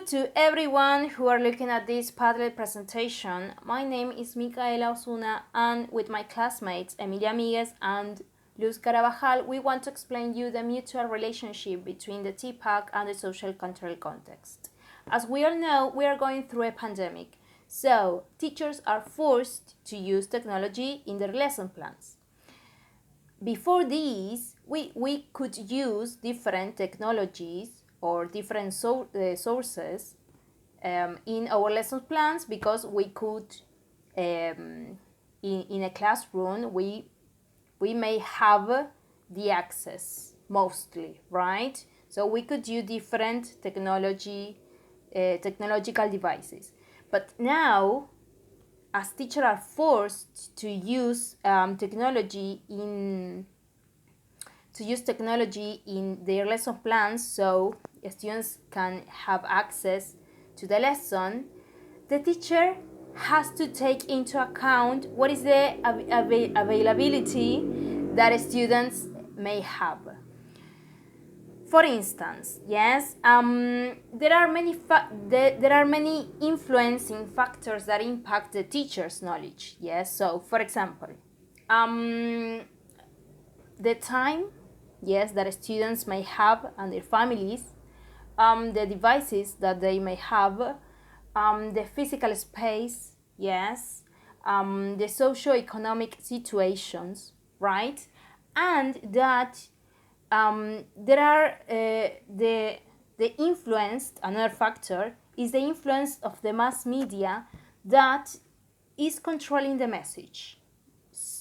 to everyone who are looking at this Padlet presentation. My name is Micaela Osuna, and with my classmates Emilia Miguez and Luz Carabajal, we want to explain you the mutual relationship between the TPACK and the social cultural context. As we all know, we are going through a pandemic, so teachers are forced to use technology in their lesson plans. Before this, we could use different technologies or different sources in our lesson plans, because we could, in a classroom, we may have the access mostly, right? So we could use different technological devices. But now, as teachers are forced to use technology in their lesson plans, so students can have access to the lesson, the teacher has to take into account what is the availability that students may have. For instance, yes, there are many influencing factors that impact the teacher's knowledge. Yes, so for example, the time, yes, that students may have and their families, the devices that they may have, the physical space, yes, the socio-economic situations, right, and that there are the influence. Another factor is the influence of the mass media that is controlling the message,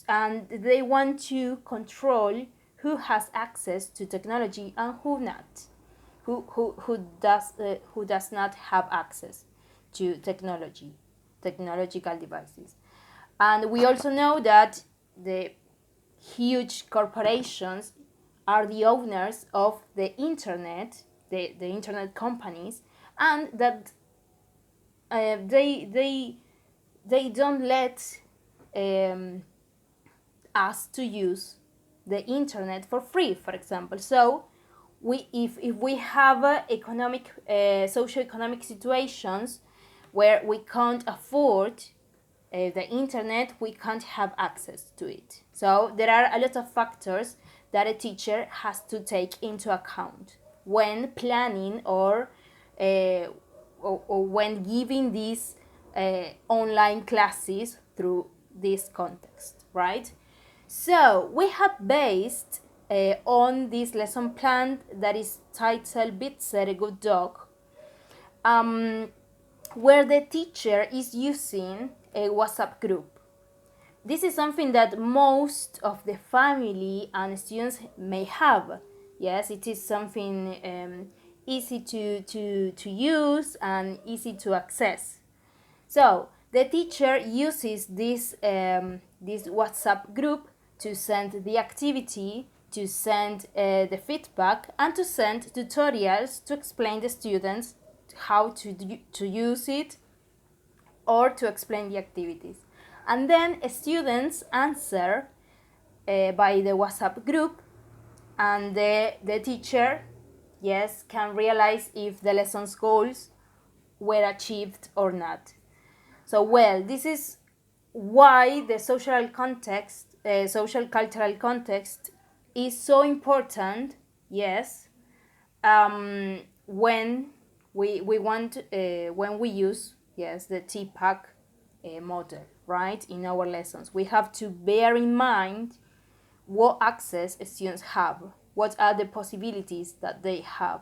and they want to control who has access to technology and who not, who does not have access to technological devices. And we also know that the huge corporations are the owners of the internet, the internet companies, and that they don't let us to use the internet for free, for example. So if we have socio-economic situations where we can't afford the internet, we can't have access to it. So there are a lot of factors that a teacher has to take into account when planning or when giving these online classes through this context, right? So we have based on this lesson plan that is titled Bitzer, a Good Dog, where the teacher is using a WhatsApp group. This is something that most of the family and students may have. Yes, it is something easy to use and easy to access. So the teacher uses this WhatsApp group to send the activity, to send the feedback, and to send tutorials to explain the students how to use it or to explain the activities. And then students answer by the WhatsApp group, and the teacher, yes, can realize if the lesson's goals were achieved or not. So, well, this is why the social cultural context is so important, yes, when we use, yes, the TPACK model, right, in our lessons. We have to bear in mind what access students have, what are the possibilities that they have.